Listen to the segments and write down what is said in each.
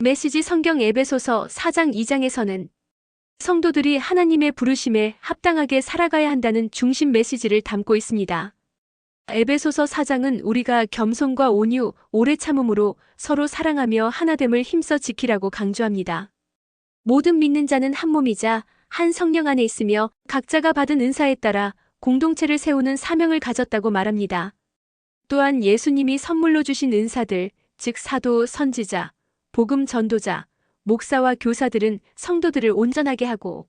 메시지 성경 에베소서 4장 2장에서는 성도들이 하나님의 부르심에 합당하게 살아가야 한다는 중심 메시지를 담고 있습니다. 에베소서 4장은 우리가 겸손과 온유, 오래 참음으로 서로 사랑하며 하나됨을 힘써 지키라고 강조합니다. 모든 믿는 자는 한 몸이자 한 성령 안에 있으며 각자가 받은 은사에 따라 공동체를 세우는 사명을 가졌다고 말합니다. 또한 예수님이 선물로 주신 은사들, 즉 사도, 선지자, 복음 전도자, 목사와 교사들은 성도들을 온전하게 하고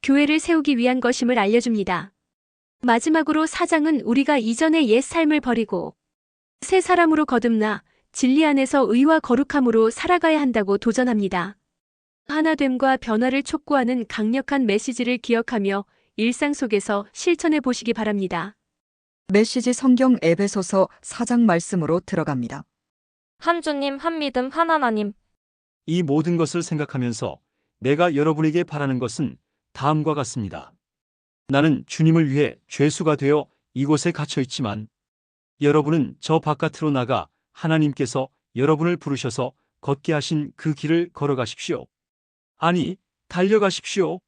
교회를 세우기 위한 것임을 알려줍니다. 마지막으로 4장은 우리가 이전의 옛 삶을 버리고 새 사람으로 거듭나 진리 안에서 의와 거룩함으로 살아가야 한다고 도전합니다. 하나됨과 변화를 촉구하는 강력한 메시지를 기억하며 일상 속에서 실천해 보시기 바랍니다. 메시지 성경 에베소서 4장 말씀으로 들어갑니다. 한 주님, 한 믿음, 한 하나님. 이 모든 것을 생각하면서 내가 여러분에게 바라는 것은 다음과 같습니다. 나는 주님을 위해 죄수가 되어 이곳에 갇혀 있지만 여러분은 저 바깥으로 나가 하나님께서 여러분을 부르셔서 걷게 하신 그 길을 걸어가십시오. 아니, 달려가십시오.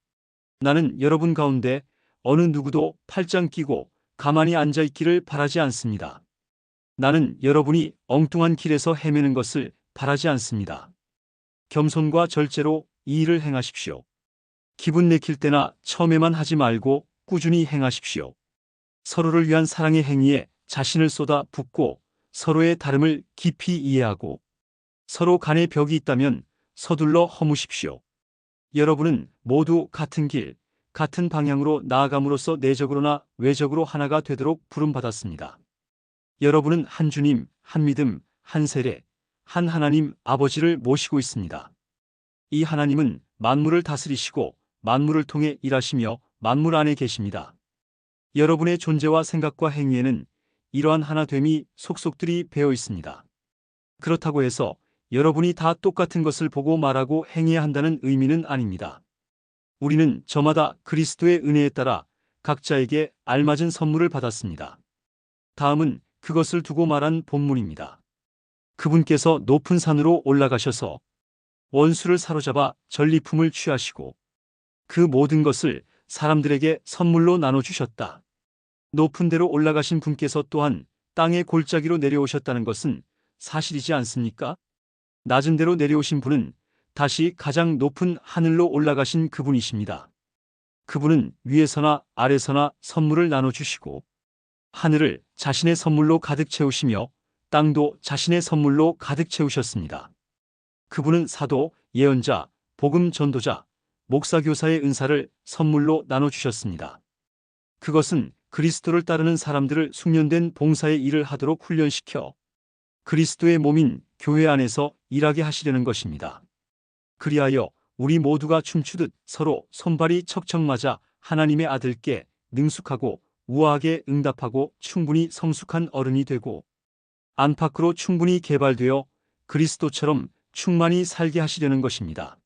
나는 여러분 가운데 어느 누구도 팔짱 끼고 가만히 앉아 있기를 바라지 않습니다. 나는 여러분이 엉뚱한 길에서 헤매는 것을 바라지 않습니다. 겸손과 절제로 이 일을 행하십시오. 기분 내킬 때나 처음에만 하지 말고 꾸준히 행하십시오. 서로를 위한 사랑의 행위에 자신을 쏟아 붓고 서로의 다름을 깊이 이해하고 서로 간의 벽이 있다면 서둘러 허무십시오. 여러분은 모두 같은 길, 같은 방향으로 나아감으로써 내적으로나 외적으로 하나가 되도록 부름받았습니다. 여러분은 한 주님, 한 믿음, 한 세례, 한 하나님 아버지를 모시고 있습니다. 이 하나님은 만물을 다스리시고 만물을 통해 일하시며 만물 안에 계십니다. 여러분의 존재와 생각과 행위에는 이러한 하나됨이 속속들이 배어 있습니다. 그렇다고 해서 여러분이 다 똑같은 것을 보고 말하고 행해야 한다는 의미는 아닙니다. 우리는 저마다 그리스도의 은혜에 따라 각자에게 알맞은 선물을 받았습니다. 다음은 그것을 두고 말한 본문입니다. 그분께서 높은 산으로 올라가셔서 원수를 사로잡아 전리품을 취하시고 그 모든 것을 사람들에게 선물로 나눠주셨다. 높은 데로 올라가신 분께서 또한 땅의 골짜기로 내려오셨다는 것은 사실이지 않습니까? 낮은 데로 내려오신 분은 다시 가장 높은 하늘로 올라가신 그분이십니다. 그분은 위에서나 아래서나 선물을 나눠주시고 하늘을 자신의 선물로 가득 채우시며 땅도 자신의 선물로 가득 채우셨습니다. 그분은 사도, 예언자, 복음 전도자, 목사 교사의 은사를 선물로 나눠주셨습니다. 그것은 그리스도를 따르는 사람들을 숙련된 봉사의 일을 하도록 훈련시켜 그리스도의 몸인 교회 안에서 일하게 하시려는 것입니다. 그리하여 우리 모두가 춤추듯 서로 손발이 척척 맞아 하나님의 아들께 능숙하고 우아하게 응답하고 충분히 성숙한 어른이 되고 안팎으로 충분히 개발되어 그리스도처럼 충만히 살게 하시려는 것입니다.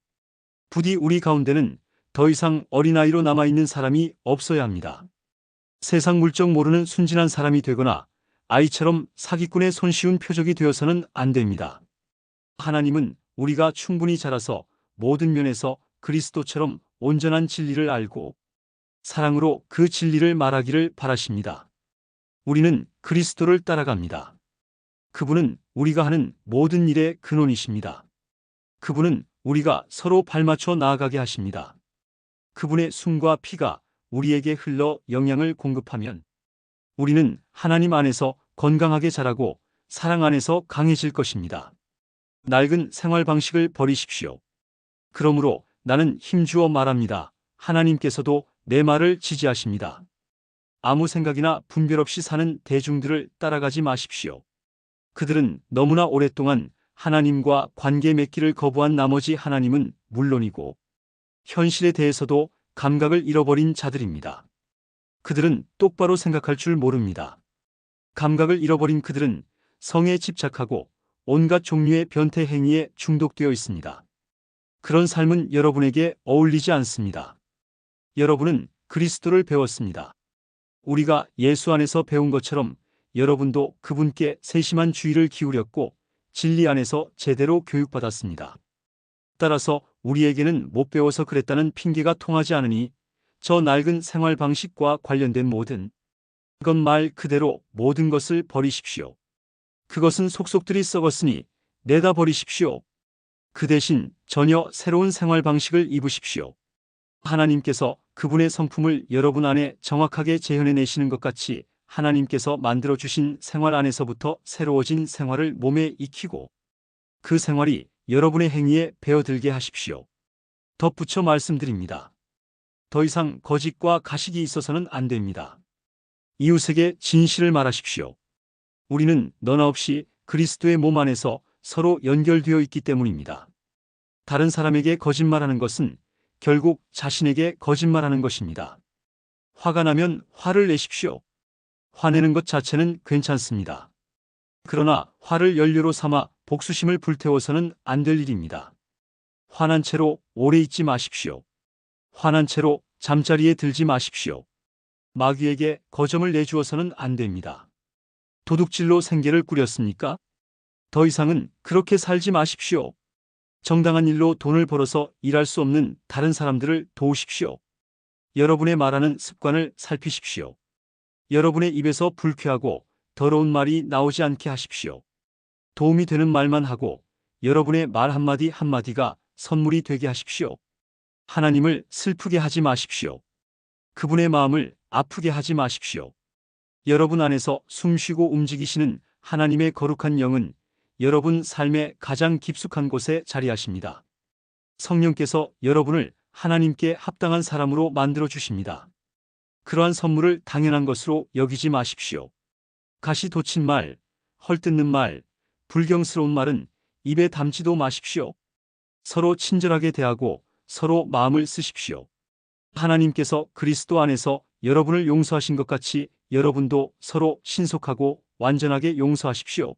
부디 우리 가운데는 더 이상 어린아이로 남아있는 사람이 없어야 합니다. 세상 물정 모르는 순진한 사람이 되거나 아이처럼 사기꾼의 손쉬운 표적이 되어서는 안 됩니다. 하나님은 우리가 충분히 자라서 모든 면에서 그리스도처럼 온전한 진리를 알고 사랑으로 그 진리를 말하기를 바라십니다. 우리는 그리스도를 따라갑니다. 그분은 우리가 하는 모든 일의 근원이십니다. 그분은 우리가 서로 발맞춰 나아가게 하십니다. 그분의 숨과 피가 우리에게 흘러 영양을 공급하면 우리는 하나님 안에서 건강하게 자라고 사랑 안에서 강해질 것입니다. 낡은 생활 방식을 버리십시오. 그러므로 나는 힘주어 말합니다. 하나님께서도 내 말을 지지하십니다. 아무 생각이나 분별 없이 사는 대중들을 따라가지 마십시오. 그들은 너무나 오랫동안 하나님과 관계 맺기를 거부한 나머지 하나님은 물론이고 현실에 대해서도 감각을 잃어버린 자들입니다. 그들은 똑바로 생각할 줄 모릅니다. 감각을 잃어버린 그들은 성에 집착하고 온갖 종류의 변태 행위에 중독되어 있습니다. 그런 삶은 여러분에게 어울리지 않습니다. 여러분은 그리스도를 배웠습니다. 우리가 예수 안에서 배운 것처럼 여러분도 그분께 세심한 주의를 기울였고 진리 안에서 제대로 교육받았습니다. 따라서 우리에게는 못 배워서 그랬다는 핑계가 통하지 않으니 저 낡은 생활 방식과 관련된 모든 것 말 그대로 모든 것을 버리십시오. 그것은 속속들이 썩었으니 내다 버리십시오. 그 대신 전혀 새로운 생활 방식을 입으십시오. 하나님께서 그분의 성품을 여러분 안에 정확하게 재현해내시는 것 같이 하나님께서 만들어주신 생활 안에서부터 새로워진 생활을 몸에 익히고 그 생활이 여러분의 행위에 배어들게 하십시오. 덧붙여 말씀드립니다. 더 이상 거짓과 가식이 있어서는 안 됩니다. 이웃에게 진실을 말하십시오. 우리는 너나 없이 그리스도의 몸 안에서 서로 연결되어 있기 때문입니다. 다른 사람에게 거짓말하는 것은 결국 자신에게 거짓말하는 것입니다. 화가 나면 화를 내십시오. 화내는 것 자체는 괜찮습니다. 그러나 화를 연료로 삼아 복수심을 불태워서는 안 될 일입니다. 화난 채로 오래 있지 마십시오. 화난 채로 잠자리에 들지 마십시오. 마귀에게 거점을 내주어서는 안 됩니다. 도둑질로 생계를 꾸렸습니까? 더 이상은 그렇게 살지 마십시오. 정당한 일로 돈을 벌어서 일할 수 없는 다른 사람들을 도우십시오. 여러분의 말하는 습관을 살피십시오. 여러분의 입에서 불쾌하고 더러운 말이 나오지 않게 하십시오. 도움이 되는 말만 하고 여러분의 말 한마디 한마디가 선물이 되게 하십시오. 하나님을 슬프게 하지 마십시오. 그분의 마음을 아프게 하지 마십시오. 여러분 안에서 숨쉬고 움직이시는 하나님의 거룩한 영은 여러분 삶의 가장 깊숙한 곳에 자리하십니다. 성령께서 여러분을 하나님께 합당한 사람으로 만들어 주십니다. 그러한 선물을 당연한 것으로 여기지 마십시오. 가시 돋친 말, 헐뜯는 말, 불경스러운 말은 입에 담지도 마십시오. 서로 친절하게 대하고 서로 마음을 쓰십시오. 하나님께서 그리스도 안에서 여러분을 용서하신 것 같이 여러분도 서로 신속하고 완전하게 용서하십시오.